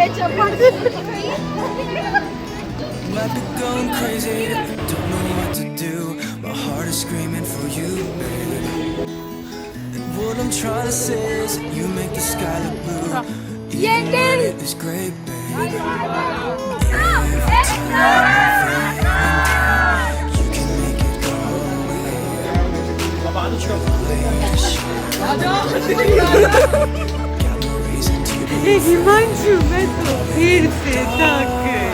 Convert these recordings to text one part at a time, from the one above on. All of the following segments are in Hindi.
Might be going crazy, don't know what to do. My heart is screaming for you, babe. And what I'm trying to say is, you make the sky look blue. Even when it is great, babe. Every time I'm feeling down, you can make it go away. Got no reason to believe. Himanshu मैं तो फिर से थक गई।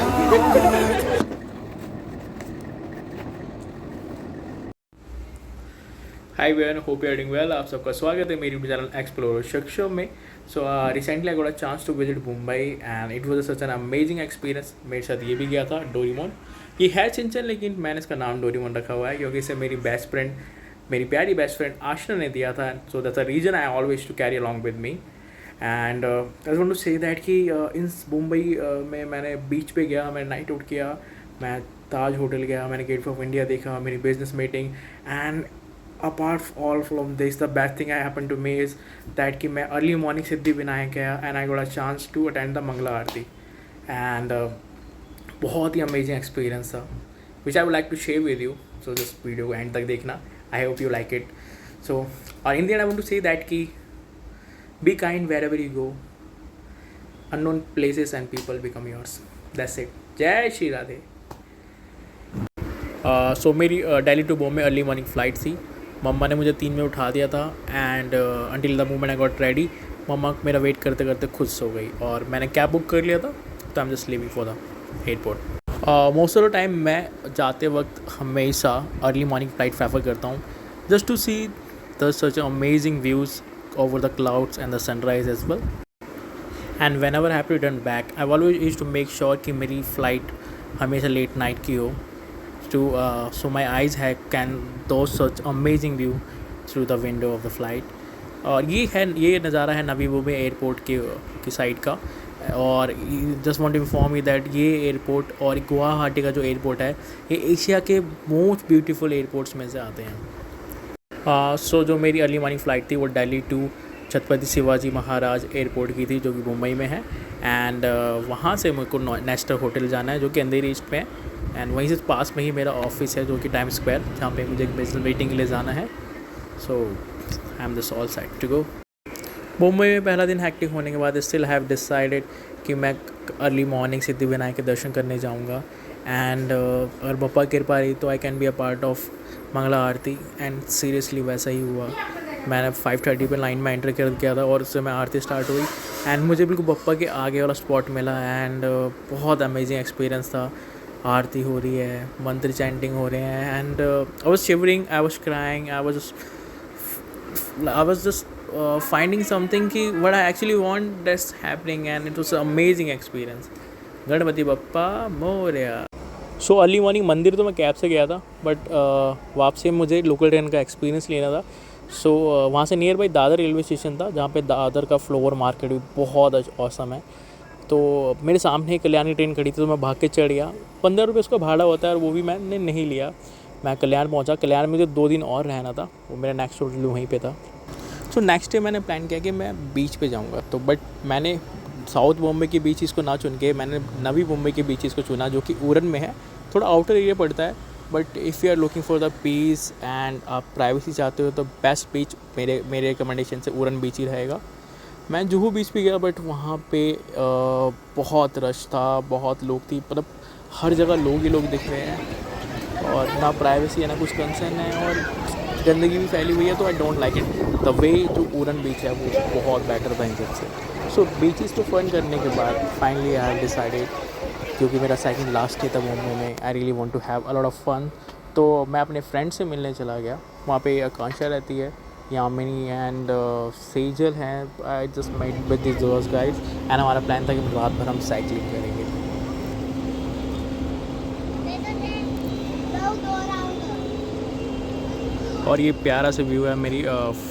Hi when hope you are doing well. आप सबका स्वागत है मेरी यूट्यूब चैनल एक्सप्लोर शख्सों में। So recently I got a chance to visit Mumbai and it was such an amazing experience. मेरे साथ ये भी गया था डोरेमोन। ये है चिंचन लेकिन मैंने इसका नाम डोरेमोन रखा हुआ है क्योंकि इसे मेरी बेस्ट फ्रेंड, मेरी प्यारी बेस्ट फ्रेंड आशना ने दिया था। So that's a reason I always to carry along with me. And I want to say that कि इन मुंबई में मैंने बीच पे गया, मैंने नाइट आउट किया, मैं ताज होटल गया, मैंने गेट ऑफ इंडिया देखा, मेरी business meeting. And apart all from this, the best thing I happened to me is that कि मैं early morning सिद्धि विनायक गया and I got a chance to attend the Mangla Aarti and बहुत ही amazing experience था which I would like to share with you. So this video end तक देखना, I hope you like it. So in the end I want to say that कि be kind wherever you go, unknown places and people become yours. That's it. जय श्री राधे। सो मेरी Delhi to Bombay early morning flight थी। मम्मा ने मुझे 3 में उठा दिया था and until the moment I got ready मम्मा मेरा वेट करते करते खुद सो गई और मैंने कैब बुक कर लिया था। तो आई am just living for the airport. Most of the time मैं जाते वक्त हमेशा अर्ली मॉर्निंग फ़्लाइट प्रेफर करता हूँ just to see the such amazing views over the clouds and the sunrise as well. And whenever have to return back I always use to make sure कि मेरी फ़्लाइट हमेशा लेट नाइट की हो so my eyes can those such amazing view through the window of the flight. और ये नज़ारा है नवी मुंबई एयरपोर्ट की साइड का। और just want to inform you that ये एयरपोर्ट और गुवाहाटी का जो एयरपोर्ट है ये एशिया के मोस्ट ब्यूटीफुल एयरपोर्ट्स में से आते हैं। सो जो मेरी अर्ली मॉर्निंग फ़्लाइट थी वो दिल्ली टू छत्रपति शिवाजी महाराज एयरपोर्ट की थी जो कि मुंबई में है। एंड वहाँ से मेरे को नेस्टर होटल जाना है जो कि अंधेरी ईस्ट में है। एंड वहीं से पास में ही मेरा ऑफिस है जो कि टाइम स्क्वायर, जहाँ पे मुझे एक बिजनेस मीटिंग के लिए जाना है। So I am just all set to go. Mumbai में पहला दिन हैक्टिक होने के बाद स्टिल हैव डिसाइडेड कि मैं अर्ली मॉर्निंग सिद्धि विनायक के दर्शन करने जाऊँगा। एंड अगर बप्पा कृपा रही तो I can be a part of Mangala Aarti. And seriously वैसा ही हुआ। मैंने 5:30 पे लाइन में एंटर कर किया था और उससे मैं आरती स्टार्ट हुई एंड मुझे बिल्कुल बप्पा के आगे वाला स्पॉट मिला। एंड बहुत अमेजिंग एक्सपीरियंस था। आरती हो रही है, मंत्र चैंटिंग हो रहे हैं and I was shivering, I was crying, I was just finding something कि what I actually want that's happening and it was amazing experience. Ganpati Bappa Morya. So early morning मंदिर तो मैं कैब से गया था बट वापसी मुझे लोकल ट्रेन का एक्सपीरियंस लेना था। सो वहाँ से near by Dadar railway station था जहाँ पे दादर का फ्लोवर मार्केट भी बहुत औसम है। तो मेरे सामने ही कल्याण की ट्रेन खड़ी थी तो मैं भाग के चढ़ गया। 15 रुपये उसका भाड़ा होता है और वो भी मैंने नहीं लिया। मैं कल्याण पहुंचा। कल्याण में मुझे 2 दिन और रहना था, वो मेरा नेक्स्ट होटल वहीं पे था। सो नेक्स्ट डे मैंने प्लान किया कि मैं बीच पे जाऊंगा। तो बट मैंने साउथ बॉम्बे के बीचेस को ना चुन के मैंने नवी मुंबई के बीचेस को चुना जो कि उरन में है। थोड़ा आउटर एरिया पड़ता है but if you are looking for the peace and आप प्राइवेसी चाहते हो तो बेस्ट बीच मेरे रिकमेंडेशन से उरन बीच ही रहेगा। मैं जुहू बीच पे गया बट वहाँ पे बहुत रश था, बहुत लोग थी, मतलब हर जगह लोग ही लोग दिख रहे हैं और ना प्राइवेसी है ना कुछ कंसर्न है और गंदगी भी फैली हुई है। तो I don't like it. The way जो उरन बीच है वो बहुत बेटर था इन सबसे। सो बीचेस पे फन करने के बाद फाइनली आई हैव डिसाइडेड, क्योंकि मेरा सेकंड लास्ट डे था मुंबई में, I really want to have a lot of fun. तो मैं अपने फ्रेंड से मिलने चला गया। वहाँ पे आकांक्षा रहती है, यामिनी एंड सेजल हैं। I just met with this guys and हमारा प्लान था कि रात भर हम साइकिलिंग करेंगे। और ये प्यारा सा व्यू है मेरी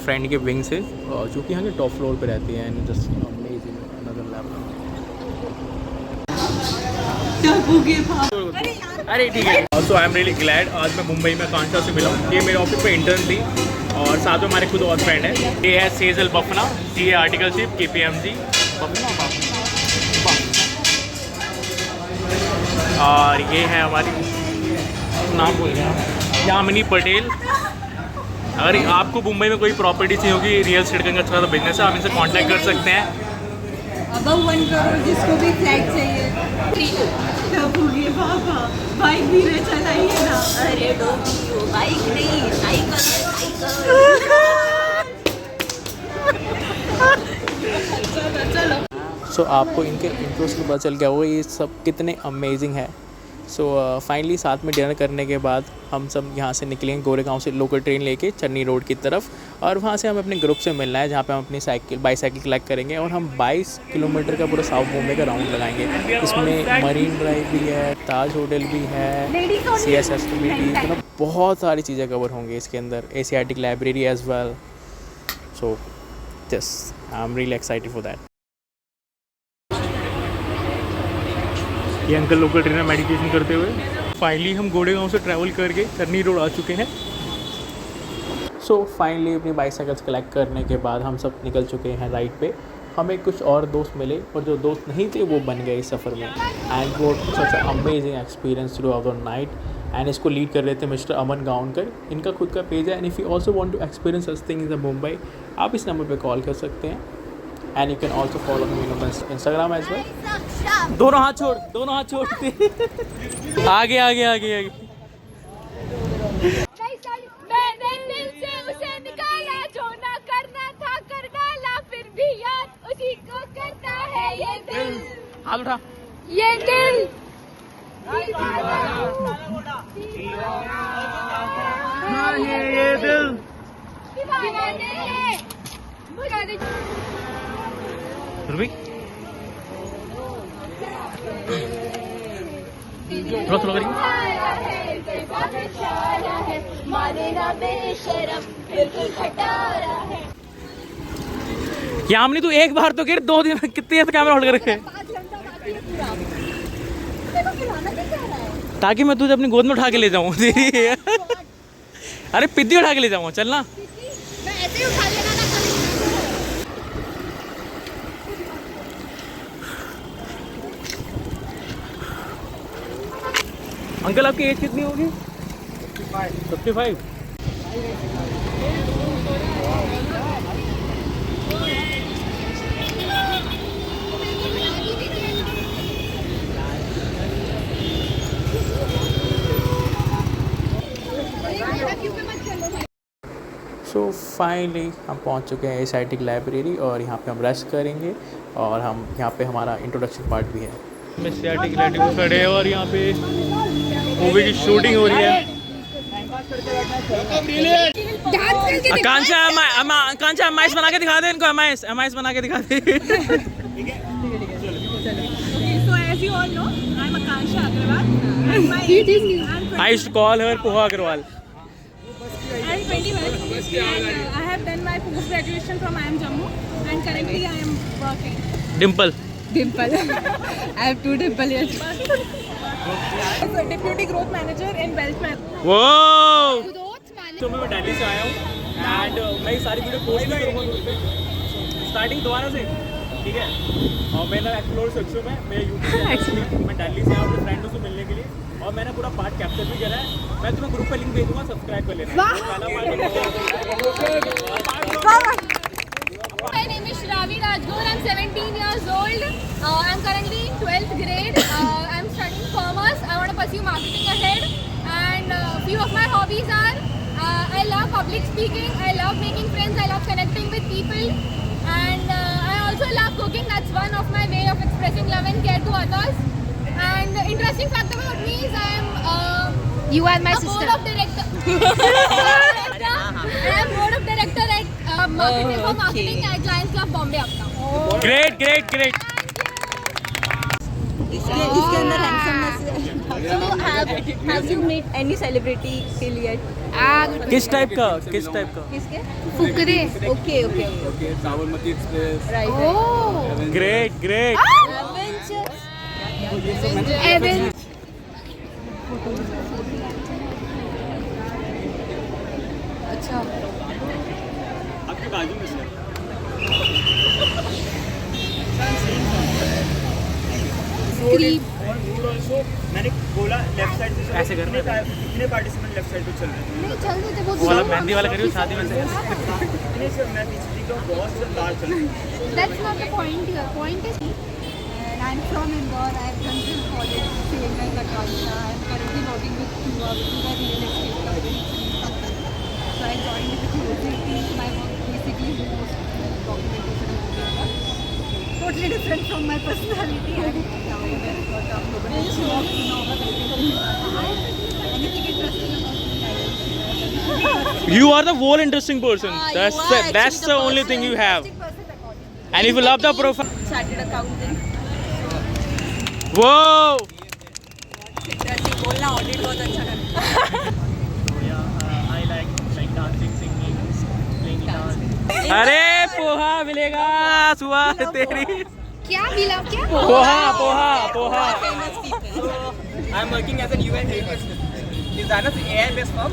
फ्रेंड के विंग से जो कि यहाँ के टॉप फ्लोर पे रहती है and just amazing another level. अरे ठीक है। So I am really glad आज मैं मुंबई में आकांक्षा से मिला। ये मेरे ऑफिस में इंटर्न थी और साथ में हमारे खुद और फ्रेंड है। ये है सेजल बफना, सी ए आर्टिकलशिप KPMG बफना। और ये है हमारी, नाम भूल गया, यामिनी पटेल। अगर आपको मुंबई में कोई प्रॉपर्टी चाहिए होगी, रियल एस्टेट का अच्छा तो बिजनेस है, आप इनसे कांटेक्ट कर सकते हैं। अबव 1 करोड़ जिसको भी फ्लैट चाहिए। बाबा बाइक भी ले चलाइए ना। अरे बाइक नहीं, साइकिल है, साइकिल। चलो। सो आपको इनके इंट्रो से पता चल गया होगा ये सब कितने अमेजिंग है। सो फाइनली साथ में डिनर करने के बाद हम सब यहाँ से निकलेंगे गोरेगांव से लोकल ट्रेन लेके चन्नी रोड की तरफ, और वहाँ से हम अपने ग्रुप से मिलना है जहाँ पे हम अपनी बाईसाइकिल कलेक्ट करेंगे और हम 22 किलोमीटर का पूरा साउथ बॉम्बे का राउंड लगाएंगे। इसमें मरीन ड्राइव भी है, ताज होटल भी है, CSS भी, मतलब बहुत सारी चीज़ें कवर होंगी इसके अंदर, Asiatic library as well. So just I am really excited for that. ये अंकल लोकल ट्रेन में मेडिटेशन करते हुए। फाइनली हम गोरेगांव से ट्रैवल करके चन्नी रोड आ चुके हैं। सो फाइनली अपनी बाईसाइकिल्स कलेक्ट करने के बाद हम सब निकल चुके हैं राइड पे। हमें कुछ और दोस्त मिले और जो दोस्त नहीं थे वो बन गए इस सफ़र में। एंड वो such amazing experience through out the night. And इसको लीड कर रहे थे मिस्टर अमन गाउनकर। इनका खुद का पेज है, and if you also want to experience such thing in the Mumbai, आप इस नंबर पे कॉल कर सकते हैं। And you can also follow me on Instagram as well. दोनों हाथ छोड़, दोनों हाथ छोड़। आगे आगे आगे आगे। मैंने दिल से उसे निकाला, जो ना करना था कर डाला, फिर भी याद उसी को करता है ये दिल। हाथ उठा। ये दिल ये दिल दीवाने हैं। रुबी थोड़ा थोड़ा करिए। यामिनी तू एक बार तो गिर, 2 दिन कितने कैमरा होल्ड करके, ताकि मैं तुझे अपनी गोद में उठा के ले जाऊँ। अरे पिद्दी उठा के ले जाऊँगा, चलना। मैं ऐसे ही उठा लेना ना। अंकल आपकी एज कितनी होगी? 55। सो फाइनली हम पहुंच चुके हैं एशियाटिक लाइब्रेरी, और यहाँ पे हम रेस्ट करेंगे, और हम यहाँ पे हमारा इंट्रोडक्शन पार्ट भी है। एशियाटिक लाइब्रेरी खड़े हैं और यहाँ पे मूवी की शूटिंग हो रही है। कांचा एमआईएस बना के दिखा दे इनको, एमआईएस बना के दिखा दे। So as you all know, I'm Akansha Agrawal. And my age is I used to call her Poha Agrawal. I'm 21 and I have done my post graduation from IIM Jammu and currently I am working. Dimple. Dimple. I have 2 dimple here. As a deputy growth manager in wealth management. वो ग्रोथ मैनेजर। तो मैं दिल्ली से आया हूँ, एंड मैं ये सारी वीडियो पोस्ट भी करूँगा स्टार्टिंग दोबारा से, ठीक है। और मैंने एक्सप्लोर सेक्शन में मैं यूट्यूब मैं दिल्ली से आया हूँ अपने फ्रेंडों से मिलने के लिए, और मैंने पूरा पार्ट कैप्चर भी करा है। मैं तुम्हें ग्रुप पे लिंक भेजूँगा, सब्सक्राइब कर लेना। My name is Shravi Rajgol. I'm 17 years old. I'm currently in 12th grade. I'm studying commerce. I want to pursue marketing ahead. And few of my hobbies are I love public speaking. I love making friends. I love connecting with people. And I also love cooking. That's one of my way of expressing love and care to others. And the interesting fact about me is I am you are my sister. Board of director. I am board of director at marketing for marketing at Lions Club Bombay Uptown. Great great great. इसके अंदर हैंडसमनेस है। So have you met any celebrity till yet? किस टाइप का? किसके? Fukrey. Okay. Sabarmati express, Right. Oh. Great great. Evan. अच्छा। आपके बाजू में से Creep. ऑल्सो मैंने बोला लेफ्ट साइड से ऐसे करना है। कितने पार्टिसिपेंट लेफ्ट साइड पे चल रहे थे? नहीं चल रहे थे वो वाला मेहंदी वाला करियो शादी में से। कितने से मैं पीछे दिख रहा हूँ, बहुत से लाल चल रहे हैं। That's not the point here. Point is, and I'm from Indore. I have done this college, same like Akansha. I am currently working with Cuba, which is a real estate company. So I joined with the closing team. My work basically is most documentation and whatever. Totally different from my personality. Nobody just walks in over anything interesting about me. You are the whole interesting person. That's the only thing you have. And if you love the profile. Chartered accountant. Whoa! बोलना ऑडिट बहुत अच्छा करता I like dancing, singing, playing guitar. अरे पोहा मिलेगा सुबह तेरी। क्या मिला क्या? Poha. I'm working as a UN designer for AI-based firm.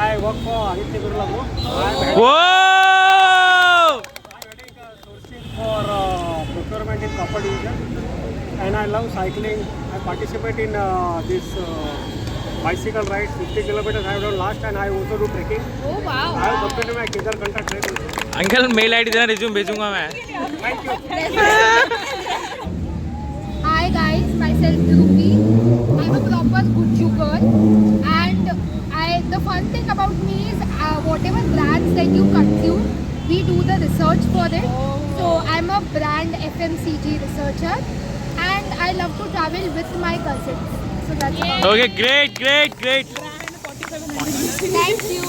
I work for Aditya Birla Group. Whoa! Sourcing for procurement in copper division, and I love cycling. I participate in this bicycle rides, 50 kilometers I have done last, and I also do trekking. Oh wow. I have completed my Kedarkanta trek also. Uncle mail ID देना, रिज्यूम भेजूंगा मैं। Hi guys, myself Dhruvi. I'm a proper Guju girl, and the fun thing about me is whatever brands that you consume, we do the research for it. So I'm a brand FMCG researcher, and I love to travel with my cousins. So that's about Okay, great. Thank you.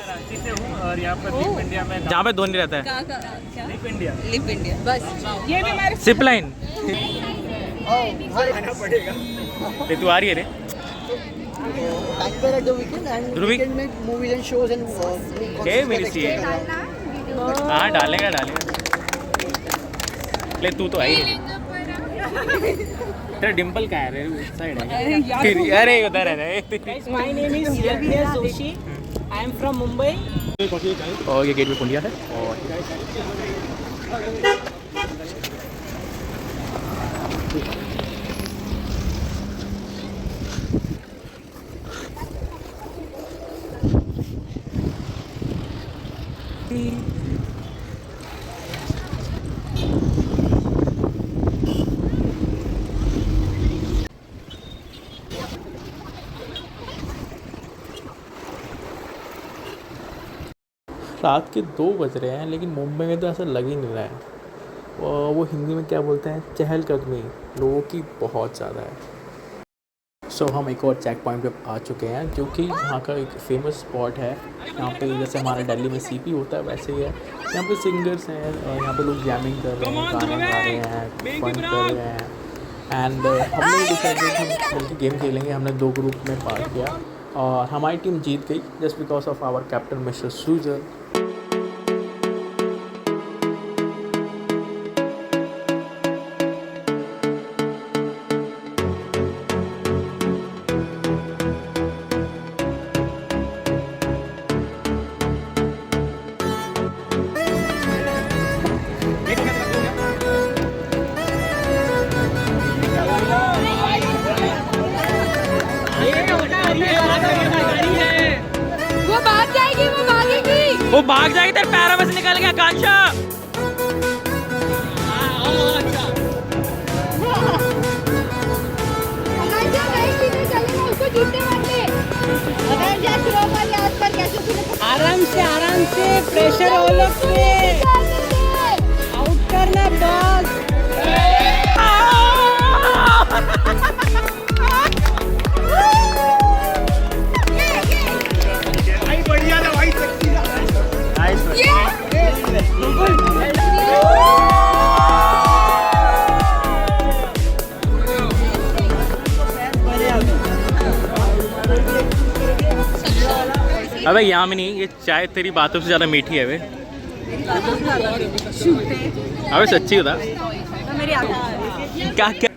Ranchi से हूँ और यहाँ पर दीप इंडिया में जहाँ पे धोनी रहता है। दीप इंडिया लिप इंडिया बस ये भी हमारे सिप लाइन। आना पड़ेगा। ये तू आ रही है रे? Back there at the weekend and Dhruvi? we can make movies and shows and Hey, मेरी सी है। हाँ डालेगा। ले तू तो आई है। तेरा डिम्पल कहाँ है रे? उस साइड है। अरे उधर है रे। My name is Yadvir Joshi. I am from Mumbai. और ये गेट पे कुंडिया है। और रात के 2 बज रहे हैं, लेकिन मुंबई में तो ऐसा लग ही नहीं रहा है। वो हिंदी में क्या बोलते हैं, चहलकदमी लोगों की बहुत ज़्यादा है। सो हम एक और चेक पॉइंट पे आ चुके हैं, जो कि यहाँ का एक फेमस स्पॉट है। यहाँ पे जैसे हमारे दिल्ली में सीपी होता है वैसे ही है। यहाँ पे सिंगर्स हैं और यहाँ पे लोग जैमिंग कर रहे हैं, गाना गा रहे हैं, फन कर रहे हैं। एंड हमने डिसाइडेड हम मिलकर गेम खेलेंगे। हमने 2 ग्रुप में पार्ट किया और हमारी टीम जीत गई just because of our captain mister Sujal. वो भाग जाएगी तेरे पैरों में से निकल गया कांशा। आराम से प्रेशर ऑल ऑफ पे आउट करना बॉल। बढ़िया ना भाई, अबे यामिनी, ये चाय तेरी बातों से ज़्यादा मीठी है वे। अबे सच्ची होता क्या क्या?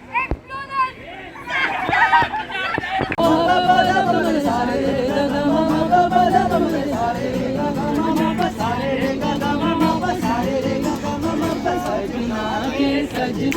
सजना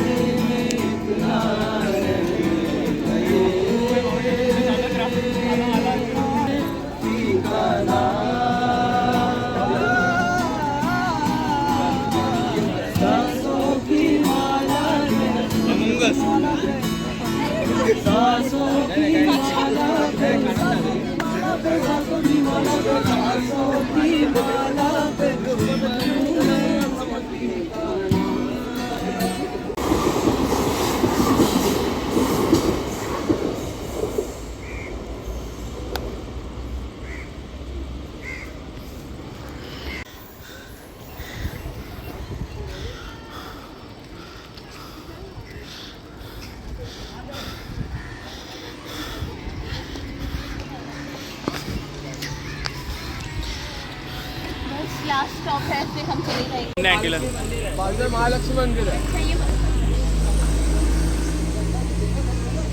लास्ट स्टॉप है, फिर हम चले जाएंगे। महालक्ष्मी मंदिर है।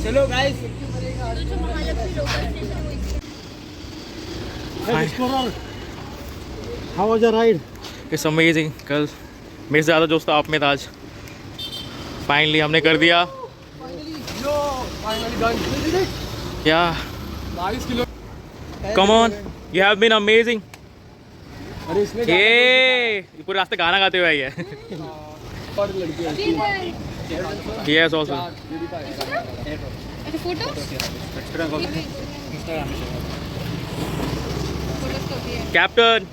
चलो guys How was your ride? It's amazing. कल मेरे से ज़्यादा दोस्त आप में था आज। फाइनली हमने कर दिया। क्या 22 kilo. Come on, you have been amazing. अरे इसमें ये पूरे रास्ते गाना गाते हुए आई है। पर लड़की है। Yes also. अच्छा photo captain,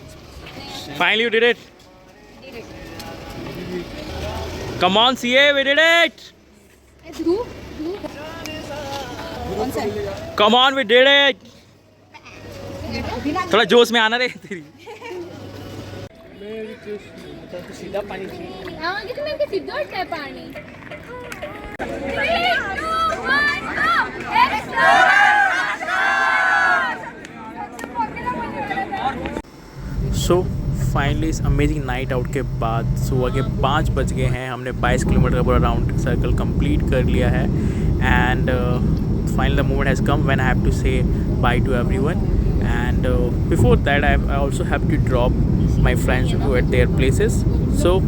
finally you did it. Come on CA, we did it. Come on, we did it. थोड़ा जोश में आना रे तेरी। सीधा पानी हाँ कितने में सीधा है पानी। सो फाइनली इस अमेजिंग नाइट आउट के बाद सुबह के 5 बज गए हैं। हमने 22 किलोमीटर का पूरा राउंड सर्कल कंप्लीट कर लिया है and finally the moment has come when I have to say bye to everyone and before that I also have to drop my friends to at their places. So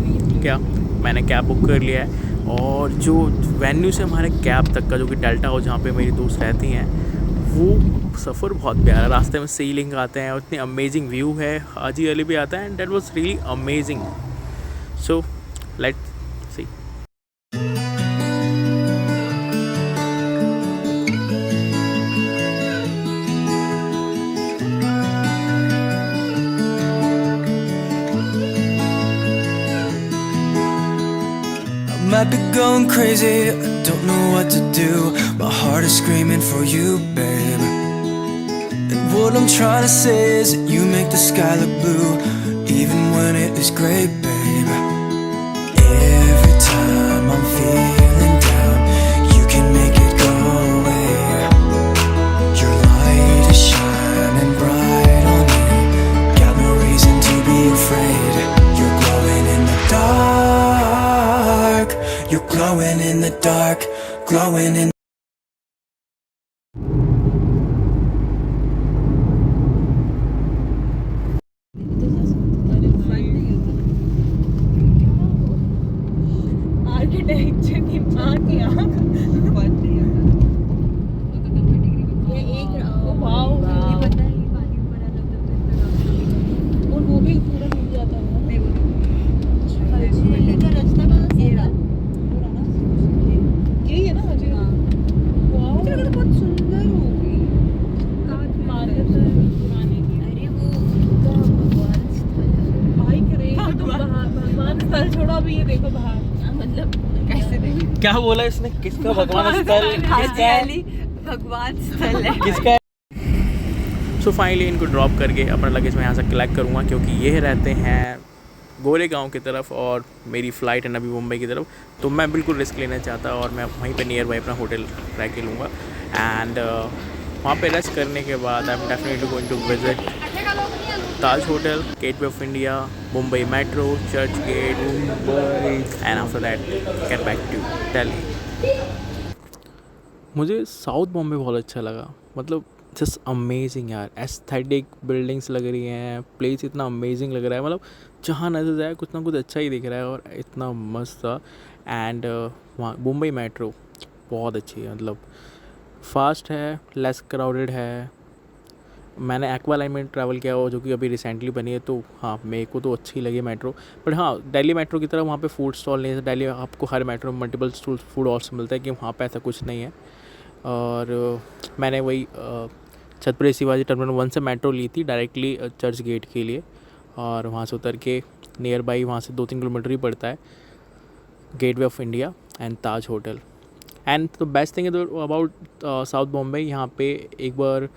क्या मैंने कैब बुक कर लिया है और जो वेन्यू से हमारे कैब तक का जो कि डेल्टा हाउस जहाँ पे मेरी दोस्त रहती हैं, वो सफ़र बहुत प्यारा। रास्ते में सीलिंग आते हैं और इतनी अमेजिंग व्यू है। हाजी अली भी आता है and that was really amazing. So let's see. Might be going crazy, I don't know what to do. My heart is screaming for you, babe. And what I'm trying to say is that you make the sky look blue, even when it is gray, babe. Every time I'm feeling down, you can make it go away. Your light is shining bright on me, got no reason to be afraid. You're glowing in the dark. You're glowing in the dark, glowing in. Architecture की माँ की आँख। ये एक वाओ, ये पता है ये पानी ऊपर आता है और वो भी पूरा डूब जाता है। दिल्ली का रास्ता कहाँ से है? यही है ना मुझे। वाओ, मुझे लगा बहुत सुंदर होगी। मार्केट पुराने की। अरे वो भगवान स्थल। भाई करे तो भगवान स्थल छोड़ो, अभी ये देखो बाहर। मतलब कैसे देखो? क्या बोला इसने? किसका भगवान स्थल? भगवान स्थल है किसका? सो फाइनली इनको ड्रॉप करके अपना लगेज मैं यहाँ से कलेक्ट करूँगा क्योंकि ये रहते हैं गोरेगांव की तरफ और मेरी फ़्लाइट है नवी मुंबई की तरफ। तो मैं बिल्कुल रिस्क लेना चाहता और मैं वहीं पे नियर बाई अपना होटल रह के लूँगा एंड वहाँ पे रेस्ट करने के बाद I am definitely going to visit Taj hotel, gateway of India, Mumbai metro, Churchgate, Mumbai and after that get back to Delhi. मुझे साउथ बॉम्बे बहुत अच्छा लगा। मतलब जस्ट अमेजिंग यार। एस्थेटिक बिल्डिंग्स लग रही हैं, प्लेस इतना अमेजिंग लग रहा है। मतलब जहाँ नज़र जाए कुछ ना कुछ अच्छा ही दिख रहा है और इतना मस्त था। एंड वहाँ मुंबई मेट्रो बहुत अच्छी है, मतलब फास्ट है, लेस क्राउडेड है। मैंने एक्वा लाइन में ट्रैवल किया हो जो कि अभी रिसेंटली बनी है, तो हाँ मेरे को तो अच्छी लगी मेट्रो। बट हाँ दिल्ली मेट्रो की तरह वहाँ पे फूड स्टॉल नहीं है। दिल्ली आपको हर मेट्रो में मल्टीपल फूड ऑल्सो मिलता है कि वहाँ पे ऐसा कुछ नहीं है। और मैंने वही छत्रपति शिवाजी टर्मिनल 1 से मेट्रो ली थी डायरेक्टली चर्च गेट के लिए, और वहाँ से उतर के नियर बाई वहाँ से 2-3 किलोमीटर ही पड़ता है gateway of India and Taj hotel. And the best thing is about south Bombay, यहाँ पे एक बार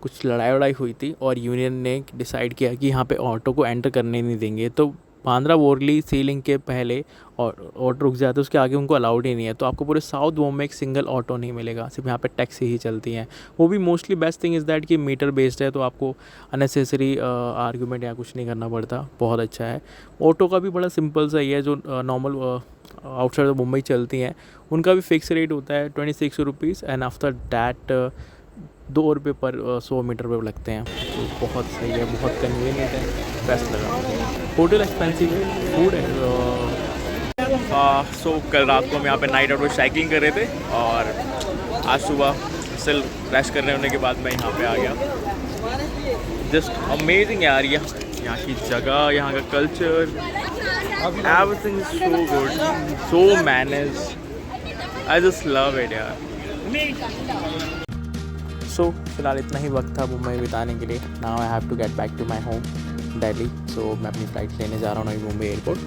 कुछ लड़ाई हुई थी और यूनियन ने डिसाइड किया कि यहाँ पे ऑटो को एंटर करने नहीं देंगे, तो बांद्रा वोरली सीलिंग के पहले और ऑटो रुक जाते, उसके आगे उनको अलाउड ही नहीं है। तो आपको पूरे साउथ बॉम्बे में एक सिंगल ऑटो नहीं मिलेगा, सिर्फ यहाँ पे टैक्सी ही चलती हैं। वो भी mostly best thing is that कि मीटर बेस्ड है, तो आपको अननेसेसरी आर्गूमेंट या कुछ नहीं करना पड़ता, बहुत अच्छा है। ऑटो का भी बड़ा सिंपल सा ही है, जो नॉर्मल आउटसाइड ऑफ मुंबई चलती हैं उनका भी फिक्स रेट होता है 26 रुपीज़, एंड आफ्टर दैट 2 रुपये पर 100 मीटर पे लगते हैं। तो बहुत सही है, बहुत कन्वीनियंट है, बेस्ट लगा। होटल एक्सपेंसिव है, फूड है। सो कल रात को हम यहाँ पे नाइट आउट में साइकिलिंग कर रहे थे, और आज सुबह सिल रेस्ट करने होने के बाद मैं यहाँ पे आ गया। जस्ट अमेजिंग यार, यहाँ की जगह, यहाँ का culture, everything is so good, so manage, I just love it यार। सो फिलहाल इतना ही वक्त था मुंबई बिताने के लिए। Now I have to get back to my home Delhi. So मैं अपनी फ़्लाइट लेने जा रहा हूँ नई Mumbai airport.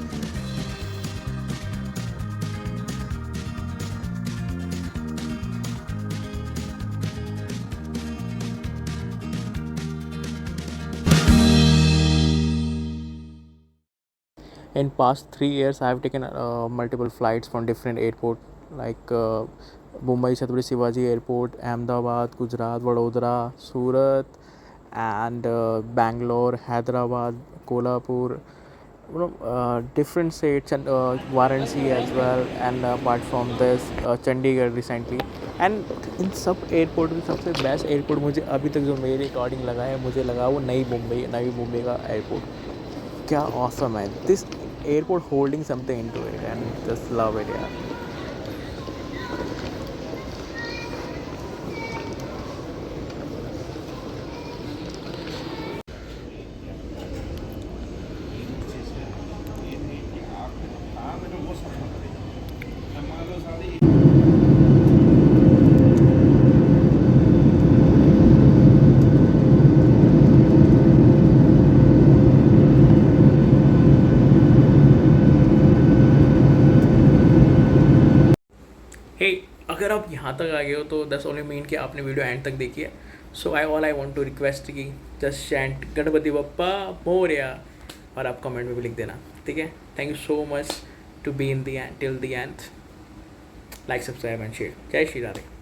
In past 3 years, I have taken multiple flights from different airport like Mumbai Chhatrapati Shivaji Airport, Ahmedabad, Gujarat, Vadodara, Surat, and Bangalore, Hyderabad, Kolhapur, different states, and Varanasi as well. And apart from this, Chandigarh recently. And इन सब एयरपोर्ट में सबसे बेस्ट एयरपोर्ट मुझे अभी तक जो मेरे अकॉर्डिंग लगा है, मुझे लगा वो नई मुंबई का एयरपोर्ट। क्या ऑसम है this airport, holding something into it, and just love it यार। हे अगर आप यहाँ तक आ गए हो तो दैट्स ओनली मीन कि आपने वीडियो एंड तक देखी है। So I want to request कि जस्ट चैंट गणपति बप्पा मोरया, और आप कमेंट में भी लिख देना, ठीक है। Thank you so much to be in the end till the end. Like, subscribe and share. जय श्री राधे।